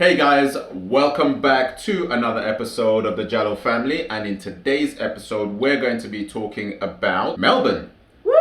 Hey guys, welcome back to another episode of the Jalloh Family, and in today's episode we're going to be talking about Melbourne. Woo!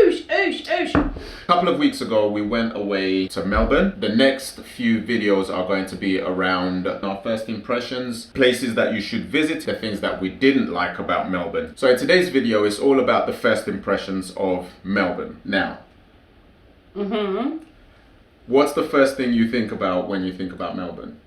Oosh, oosh, oosh. A couple of weeks ago we went away to Melbourne. The next few videos are going to be around our first impressions, places that you should visit, the things that we didn't like about Melbourne. So in today's video it's all about the first impressions of Melbourne. Now, what's the first thing you think about when you think about Melbourne?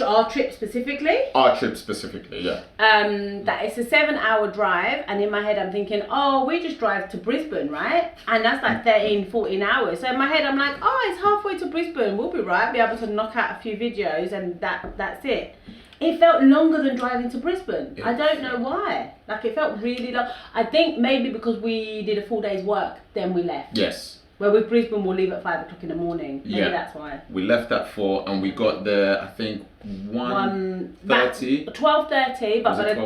Our trip specifically? Our trip specifically, yeah. That it's a 7-hour drive, and in my head I'm thinking, oh, we just drive to Brisbane, right? And that's like 13, 14 hours. So in my head I'm like, oh, it's halfway to Brisbane, we'll be right, be able to knock out a few videos, and that's it. It felt longer than driving to Brisbane. I don't know why. Like, it felt really long. I think maybe because we did a full day's work, then we left. Yes. Well, with Brisbane, we'll leave at 5 o'clock in the morning. Maybe that's why. We left at 4 and we got there, I think, 1:30. 12:30,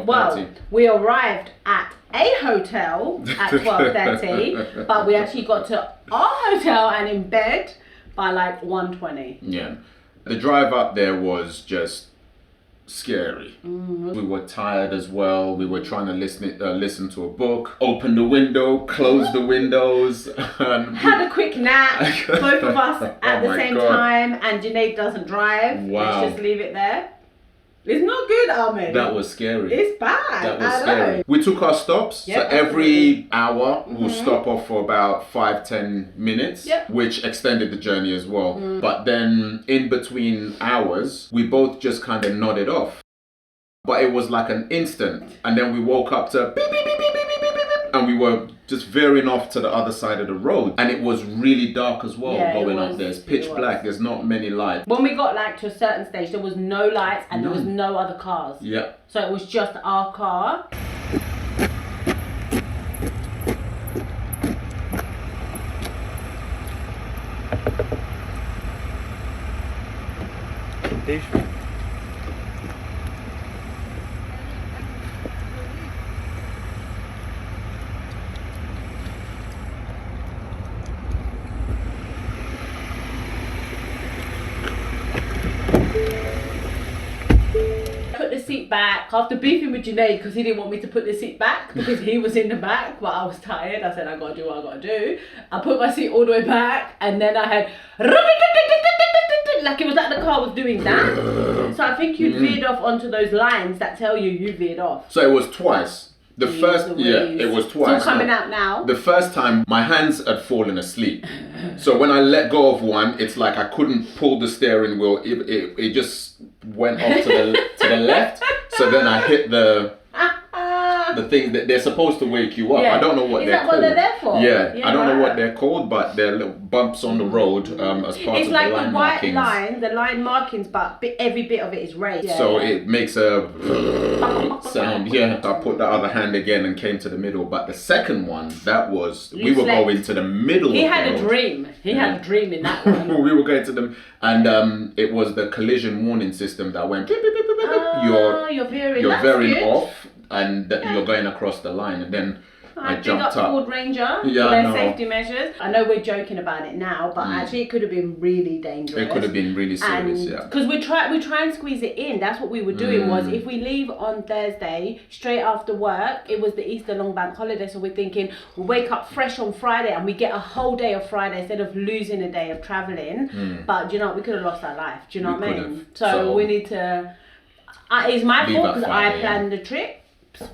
but we arrived at a hotel at 12:30, but we actually got to our hotel and in bed by like 1:20. Yeah. The drive up there was just scary. We were tired as well. We were trying to listen to a book, open the window, close the windows, and had a quick nap, both of us at the same time, and Junaid doesn't drive. Wow. Let's just leave it there. It's not good, Ahmed. That was scary. It's bad. That was scary. We took our stops. Yep, so every hour we'll stop off for about 5-10 minutes, which extended the journey as well. But then in between hours, we both just kind of nodded off. But it was like an instant. And then we woke up to beep, beep, beep, beep, beep, beep, beep, beep, and we were just veering off to the other side of the road. And it was really dark as well going up there. It's pitch black. There's not many lights. When we got like to a certain stage, there was no lights and there was no other cars. Yeah. So it was just our car. Seat back after beefing with Junaid because he didn't want me to put the seat back because he was in the back, but I was tired. I said I gotta do what I gotta do. I put my seat all the way back, and then I had like it was like the car was doing that. So I think you veered off onto those lines that tell you veered off. So it was twice. The first, it was twice. It's all coming out now. The first time, my hands had fallen asleep. So when I let go of one, it's like I couldn't pull the steering wheel. It just went off to the left. So then I hit the thing that they're supposed to wake you up. I don't know what they're called. Is that what they're there for? Yeah, I don't know what they're called, but they're little bumps on the road as part of the line markings. It's like the white line, the line markings, but every bit of it is raised. So it makes a sound. Yeah, so I put the other hand again and came to the middle. But the second one, that was, we were going to the middle. He had a dream. He had a dream in that one. We were going to them, and it was the collision warning system that went. You're veering off, and you're going across the line, and then I jumped up. Ford Ranger for their safety measures. I know we're joking about it now, but actually it could have been really dangerous. It could have been really serious, because we try and squeeze it in. That's what we were doing. Was if we leave on Thursday straight after work, it was the Easter long bank holiday, so we're thinking we'll wake up fresh on Friday and we get a whole day of Friday instead of losing a day of traveling. But you know, we could have lost our life. Do you know what I mean? So we need to. It's my fault because I planned the trip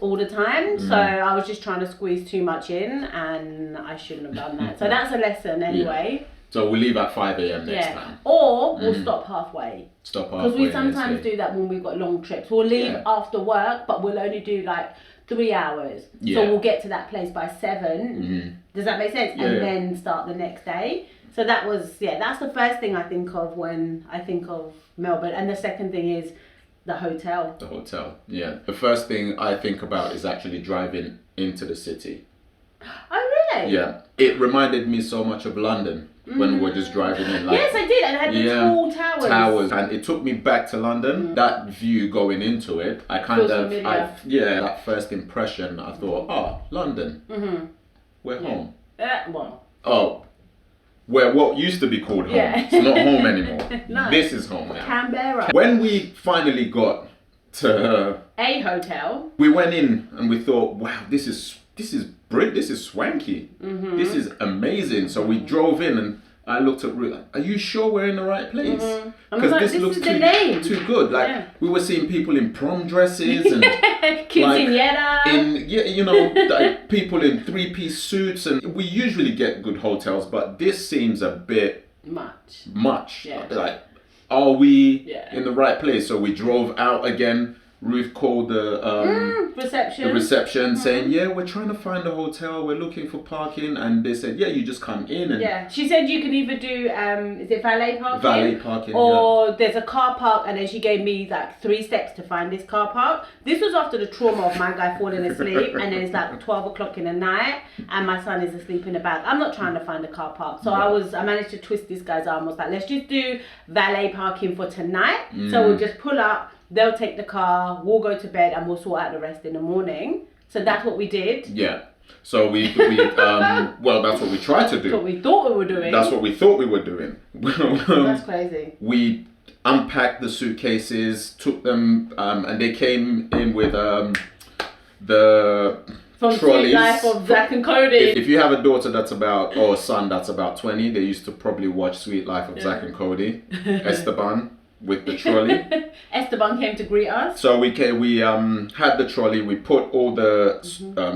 all the time, so I was just trying to squeeze too much in, and I shouldn't have done that. So that's a lesson anyway. So we'll leave at 5 a.m. next time. Or we'll stop halfway. Because we sometimes do that when we've got long trips. We'll leave after work, but we'll only do like 3 hours. So we'll get to that place by 7. Does that make sense? And then start the next day. So that was, that's the first thing I think of when I think of Melbourne. And the second thing is the hotel. The hotel, The first thing I think about is actually driving into the city. Oh, really? Yeah. It reminded me so much of London when we were just driving in. Like, yes, I did. And it had the tall towers. And it took me back to London. That view going into it, I kind of, that first impression, I thought, London. We're home. Well. where what used to be called home. Yeah. It's not home anymore. No. This is home now. Canberra. When we finally got to a hotel, we went in and we thought, wow, this is brilliant. This is swanky. This is amazing. So we drove in and I looked at Ruth. Are you sure we're in the right place? Because like, this looks too good. Like we were seeing people in prom dresses and quinceañera. like, people in 3-piece suits, and we usually get good hotels, but this seems a bit much. Yeah. Like, are we in the right place? So we drove out again. Ruth called the reception saying, yeah, we're trying to find a hotel, we're looking for parking, and they said, yeah, you just come in. And she said you can either do is it valet parking? Valet parking, or there's a car park, and then she gave me like 3 steps to find this car park. This was after the trauma of my guy falling asleep, and then it's like 12 o'clock in the night and my son is asleep in the back. I'm not trying to find a car park, so I managed to twist this guy's arm. I was like, let's just do valet parking for tonight. So we'll just pull up, they'll take the car, we'll go to bed, and we'll sort out the rest in the morning. So that's what we did. Yeah. So we well, that's what we tried to do. That's what we thought we were doing. That's what we thought we were doing. That's crazy. We unpacked the suitcases, took them, and they came in with the from trolleys. Sweet Life of Zack and Cody. If you have a daughter or a son that's about 20, they used to probably watch Sweet Life of Zack and Cody. Esteban with the trolley. Esteban came to greet us. So we had the trolley. We put all the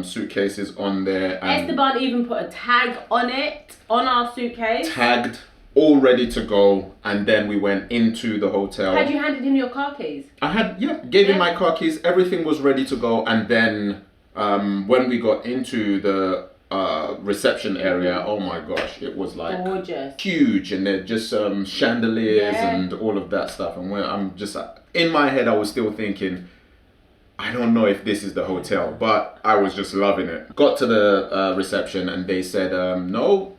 suitcases on there. And Esteban even put a tag on it, on our suitcase. Tagged, all ready to go, and then we went into the hotel. Had you handed him your car keys? I had, gave him my car keys. Everything was ready to go, and then when we got into the reception area, oh my gosh, it was like gorgeous, huge, and they're just chandeliers and all of that stuff. And I'm just in my head, I was still thinking, I don't know if this is the hotel, but I was just loving it. Got to the reception and they said, no,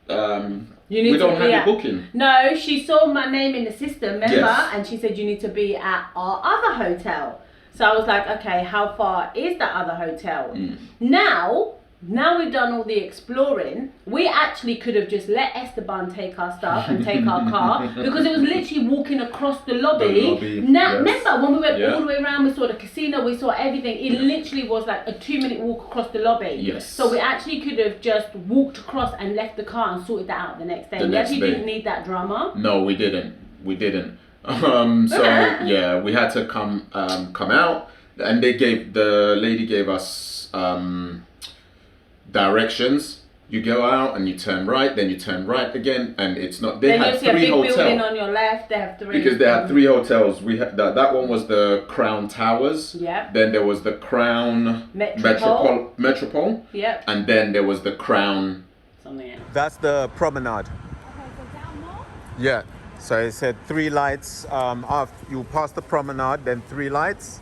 we don't have your booking. No, she saw my name in the system, remember? And she said you need to be at our other hotel. So I was like, okay, how far is that other hotel? Now we've done all the exploring, we actually could have just let Esteban take our stuff and take our car, because it was literally walking across the lobby. Remember when we went all the way around, we saw the casino, we saw everything. It literally was like a 2-minute walk across the lobby. So we actually could have just walked across and left the car and sorted that out the next day. We actually didn't need that drama. No, we didn't. So we had to come out, and the lady gave us directions. You go out and you turn right, then you turn right again, and it's not. They had 3 hotels. Building on your left. They have 3. Because they had 3 hotels. We had that one was the Crown Towers. Yeah. Then there was the Crown Metropole. Yeah. And then there was the Crown. Something else. That's the promenade. Yeah. So it said 3 lights. After you pass the promenade, then 3 lights.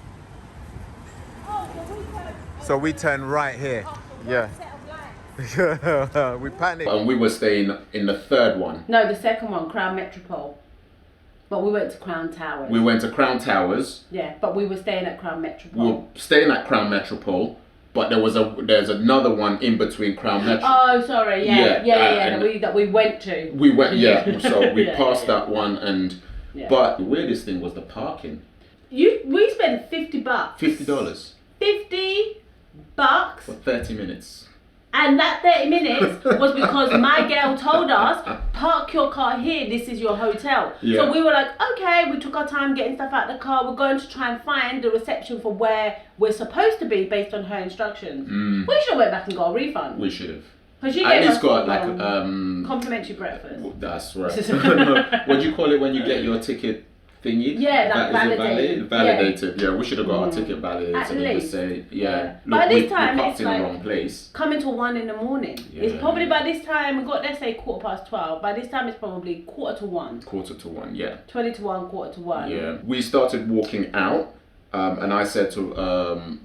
So we turn right here. Yeah. We panicked. And we were staying in the 3rd one. No, the 2nd one, Crown Metropole. But we went to Crown Towers. We went to Crown Towers. Yeah, but we were staying at Crown Metropole. We were staying at Crown Metropole, but there's another one in between Crown Metropole. Oh, sorry, that we went to. We went, so we passed that one, and but the weirdest thing was the parking. We spent $50. $50. $50 for 30 minutes. And that 30 minutes was because my girl told us, park your car here, this is your hotel. So we were like, okay, we took our time getting stuff out of the car. We're going to try and find the reception for where we're supposed to be based on her instructions. We should have went back and got a refund. We should have. Because you at gave least us got like complimentary breakfast. That's right. What do you call it when you get your ticket thingy? Yeah, validated. Validated. Yeah, we should have got our ticket validated. At least. Just say, look, by this time, we parked it's in like the wrong place. Coming to 1 in the morning. It's probably by this time, we got, let's say, 12:15. By this time, it's probably 1:45. 1:45, yeah. 20 to 1, 1:45. Yeah. We started walking out, and I said to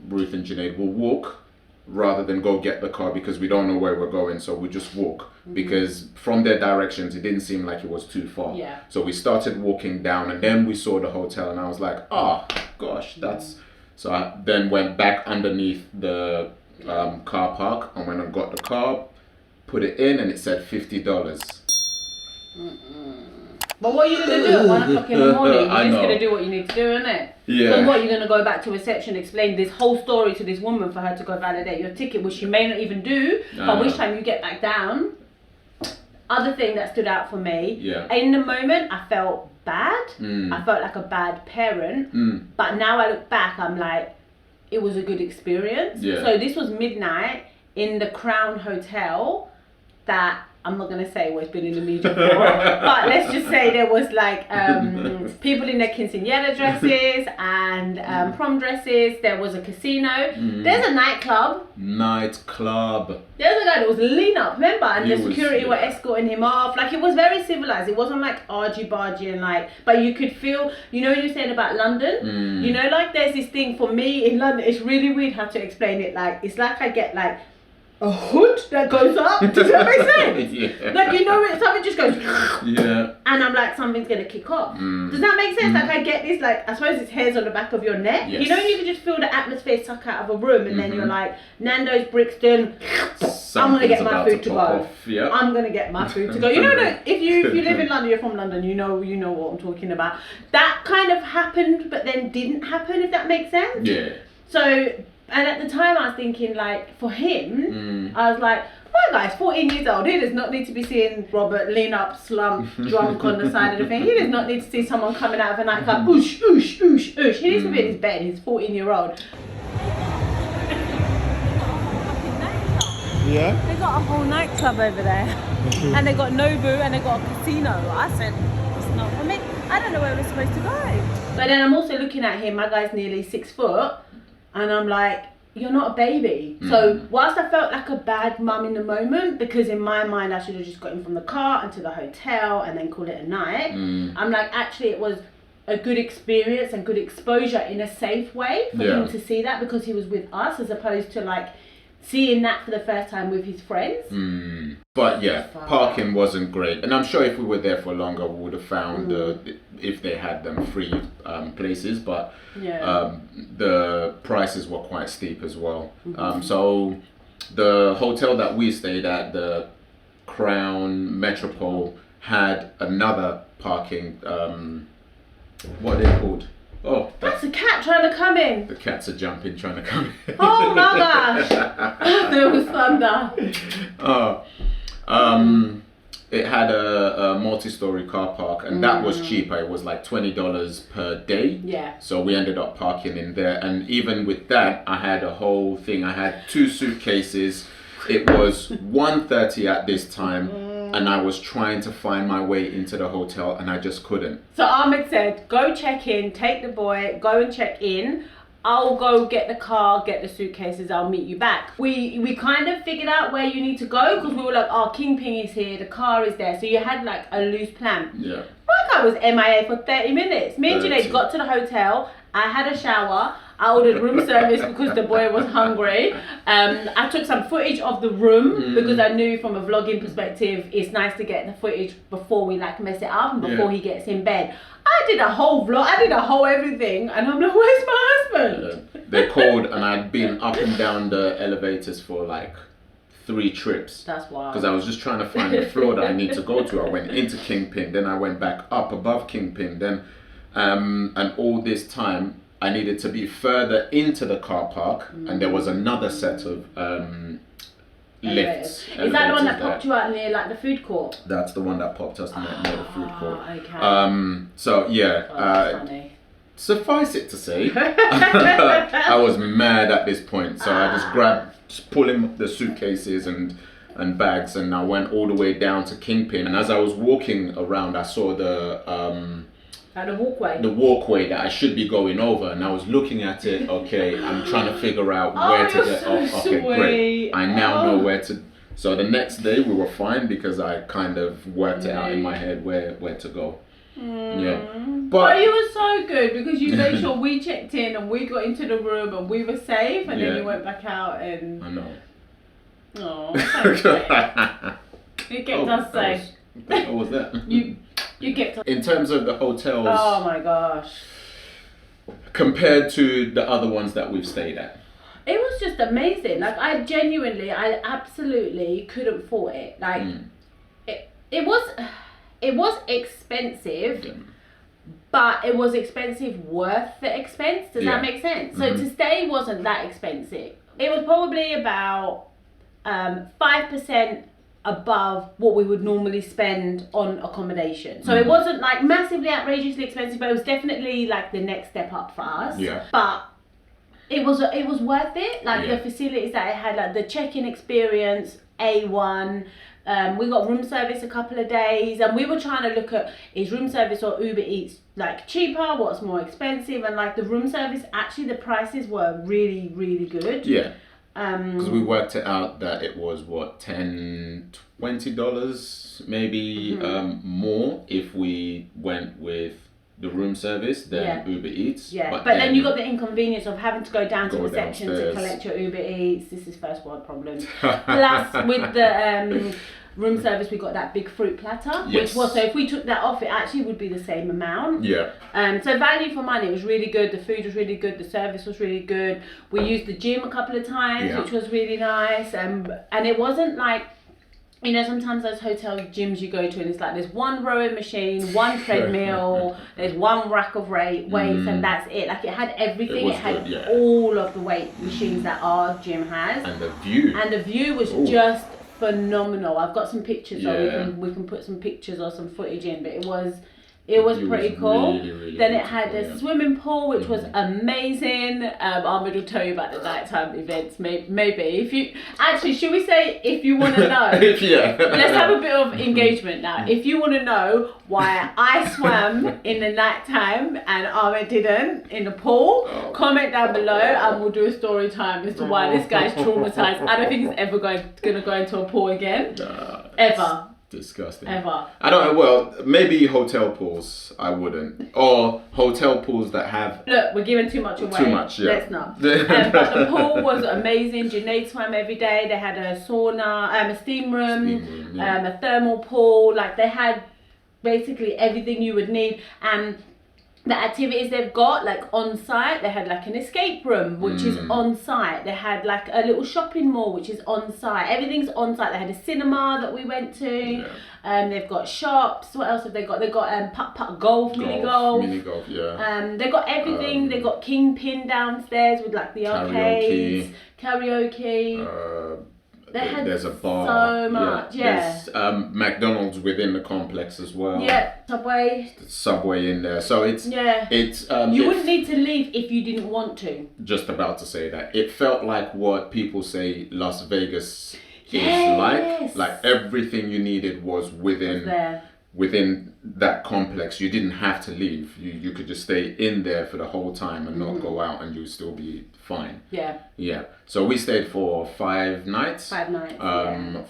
Ruth and Junaid, we'll walk rather than go get the car, because we don't know where we're going, so we just walk. Because from their directions, it didn't seem like it was too far. So we started walking down, and then we saw the hotel, and I was like, oh gosh, that's... So I then went back underneath the car park and went and got the car, put it in, and it said $50. But what are you going to do at 1 o'clock in the morning? You're just going to do what you need to do, innit? Yeah. So what, you're going to go back to reception, explain this whole story to this woman for her to go validate your ticket, which she may not even do, by which time you get back down. Other thing that stood out for me, in the moment I felt bad. I felt like a bad parent. But now I look back, I'm like, it was a good experience. So this was midnight in the Crown Hotel that I'm not going to say what's been in the media before, but let's just say there was like people in their quinceañera dresses and prom dresses. There was a casino. There's a nightclub. There's a guy that was lean up, remember? And the security were escorting him off. Like, it was very civilized. It wasn't like argy-bargy and like, but you could feel, you know what you're saying about London? You know, like there's this thing for me in London, it's really weird how to explain it. Like, it's like I get like a hood that goes up. Does that make sense? Like, you know, something just goes and I'm like, something's gonna kick off. Does that make sense? Like, I get this, like, I suppose it's hairs on the back of your neck. You know, you can just feel the atmosphere suck out of a room, and then you're like, Nando's, Brixton, I'm gonna get my food to go. I'm gonna get my food to go. You know that if you live in London, you're from London, you know what I'm talking about. That kind of happened, but then didn't happen, if that makes sense. So, and at the time I was thinking, like, for him, I was like, my guy's 14 years old. He does not need to be seeing Robert lean up, slumped, drunk on the side of the thing. He does not need to see someone coming out of a nightclub, oosh, oosh, oosh, oosh. He needs to be in his bed. He's 14-year-old. Yeah? They got a whole nightclub over there. And they got Nobu and they got a casino. I said, it's not for me. I don't know where we're supposed to go. But then I'm also looking at him. My guy's nearly 6 foot. And I'm like, you're not a baby. So whilst I felt like a bad mum in the moment, because in my mind I should have just got him from the car into the hotel and then call it a night, I'm like, actually it was a good experience and good exposure in a safe way for him to see that, because he was with us, as opposed to like seeing that for the first time with his friends. But yeah, parking wasn't great, and I'm sure if we were there for longer we would have found if they had them free places, but the prices were quite steep as well. So the hotel that we stayed at, the Crown Metropole, had another parking, what are they called? Oh, that's a cat trying to come in. The cats are jumping, trying to come in. Oh my gosh! There was thunder. It had a multi-story car park, and that was cheaper. It was like $20 per day. So we ended up parking in there, and even with that, I had a whole thing. I had 2 suitcases. It was 1:30 at this time, and I was trying to find my way into the hotel, and I just couldn't. So Ahmed said, go check in, take the boy, go and check in. I'll go get the car, get the suitcases, I'll meet you back. We kind of figured out where you need to go, because we were like, oh, Kingpin is here, the car is there. So you had like a loose plan. My guy was MIA for 30 minutes. Me and Junaid got to the hotel, I had a shower, I ordered room service because the boy was hungry. I took some footage of the room because I knew from a vlogging perspective, it's nice to get the footage before we like mess it up and before he gets in bed. I did a whole vlog, I did a whole everything, and I'm like, where's my husband? They called, and I'd been up and down the elevators for like 3 trips. That's wild. Because I was just trying to find the floor that I need to go to. I went into Kingpin, then I went back up above Kingpin, then and all this time I needed to be further into the car park, and there was another set of lifts. Is that the one that popped you out near like the food court? That's the one that popped us near the food court. Okay. So yeah, suffice it to say, I was mad at this point. So I just pulling the suitcases and bags, and I went all the way down to Kingpin. And as I was walking around, I saw the walkway that I should be going over, and I was looking at it. Okay, I'm trying to figure out where to get off. Okay, great. I now know where to. So the next day we were fine, because I kind of worked it out in my head where to go. But you were so good, because you made sure we checked in and we got into the room and we were safe, and then you went back out and. I know. Oh, thanks. You kept us safe. What was that? You kept us. In terms of the hotels. Oh my gosh. Compared to the other ones that we've stayed at. It was just amazing. Like I absolutely couldn't fault it. Like it was expensive, but it was expensive worth the expense. Does that make sense? So to stay wasn't that expensive. It was probably about 5% above what we would normally spend on accommodation. So it wasn't like massively outrageously expensive, but it was definitely like the next step up for us. Yeah. But it was worth it. Like the facilities that it had, like the check-in experience, A1. We got room service a couple of days, and we were trying to look at, is room service or Uber Eats like cheaper, what's more expensive, and like the room service, actually the prices were really, really good. Yeah. Because we worked it out that it was what, $10-$20 maybe more if we went with the room service than Uber Eats. Yeah, but then you got the inconvenience of having to go down to reception to collect your Uber Eats. This is first world problems. Plus with the room service, we got that big fruit platter, which was, so if we took that off, it actually would be the same amount. Yeah. So value for money, it was really good. The food was really good. The service was really good. We used the gym a couple of times, which was really nice. And it wasn't like, you know, sometimes those hotel gyms you go to and it's like there's one rowing machine, one treadmill, there's one rack of weights, and that's it. Like it had everything. It had all of the weight machines that our gym has. And the view was just phenomenal. I've got some pictures, so we can put some pictures or some footage in, but it was pretty cool. Really, really then it had a swimming pool, which was amazing. Ahmed will tell you about the nighttime events. Maybe if you should we say if you want to know? Let's have a bit of engagement now. If you want to know why I swam in the nighttime and Ahmed didn't in the pool, comment down below, and we'll do a story time as to why this guy's traumatized. I don't think he's ever gonna go into a pool again, ever. Disgusting. Ever. I don't know. Well, maybe hotel pools. I wouldn't. Or hotel pools that have. Look, we're giving too much away. Too much. Yeah. Let's not. But the pool was amazing. Junaid swam every day. They had a sauna, a steam room, a thermal pool. Like they had basically everything you would need. And the activities they've got, like on site, they had like an escape room, which is on site. They had like a little shopping mall, which is on site. Everything's on site. They had a cinema that we went to. They've got shops. What else have they got? They've got putt-putt golf, mini golf. They've got everything. They've got Kingpin downstairs with like the arcades, karaoke. There's a bar. So much, There's McDonald's within the complex as well. Yeah, Subway in there. So it's you wouldn't need to leave if you didn't want to. Just about to say that. It felt like what people say Las Vegas is like. Like everything you needed was within that complex. You didn't have to leave. You could just stay in there for the whole time and not go out, and you'd still be fine. Yeah. So we stayed for 5 nights. 5 nights.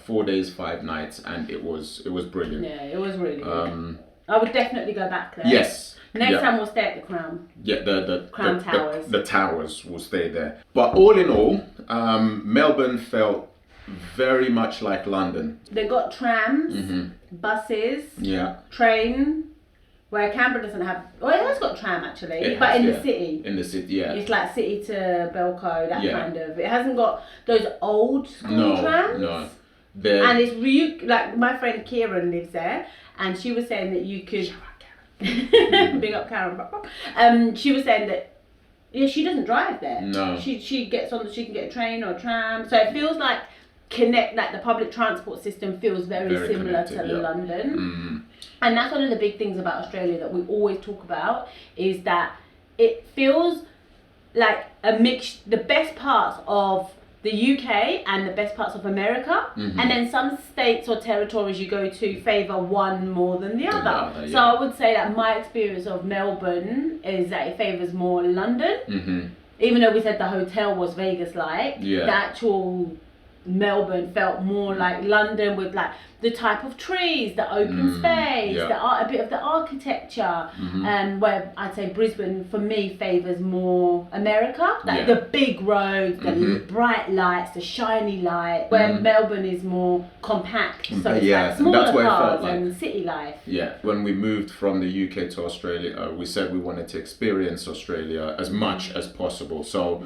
4 days, 5 nights, and it was brilliant. Yeah, it was really good. I would definitely go back there. Yes. Next time we'll stay at the Crown. Yeah, the Crown Towers. The towers will stay there. But all in all, Melbourne felt very much like London. They got trams, buses, train. Where Canberra doesn't have, well, it has got tram actually, but in the city. In the city, yeah. It's like city to Belco, that kind of. It hasn't got those old school trams. No. And it's like my friend Kieran lives there, and she was saying that you could. Big up Karen. She was saying that she doesn't drive there. No. She gets on. She can get a train or a tram. So it feels like the public transport system feels very similar to London. And that's one of the big things about Australia that we always talk about, is that it feels like a mix, the best parts of the UK and the best parts of America, and then some states or territories you go to favour one more than the other. So I would say that my experience of Melbourne is that it favours more London, even though we said the hotel was Vegas-like, the actual Melbourne felt more like London, with like the type of trees, the open space, a bit of the architecture, where I'd say Brisbane for me favours more America, like the big roads, the bright lights, the shiny light, where Melbourne is more compact, so it's like smaller cars and city life. Yeah, when we moved from the UK to Australia, we said we wanted to experience Australia as much as possible. So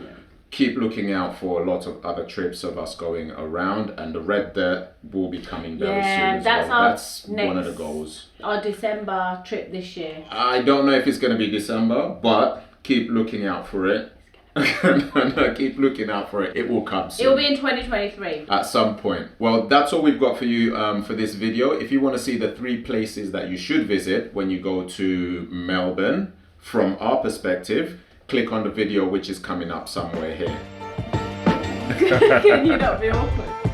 keep looking out for a lot of other trips of us going around, and the Red Dirt will be coming very soon as that's well. That's next, one of the goals. Our December trip this year. I don't know if it's going to be December, but keep looking out for it. Keep looking out for it. It will come soon. It'll be in 2023. At some point. Well, that's all we've got for you for this video. If you want to see the 3 places that you should visit when you go to Melbourne, from our perspective, click on the video which is coming up somewhere here. Can you not be awkward?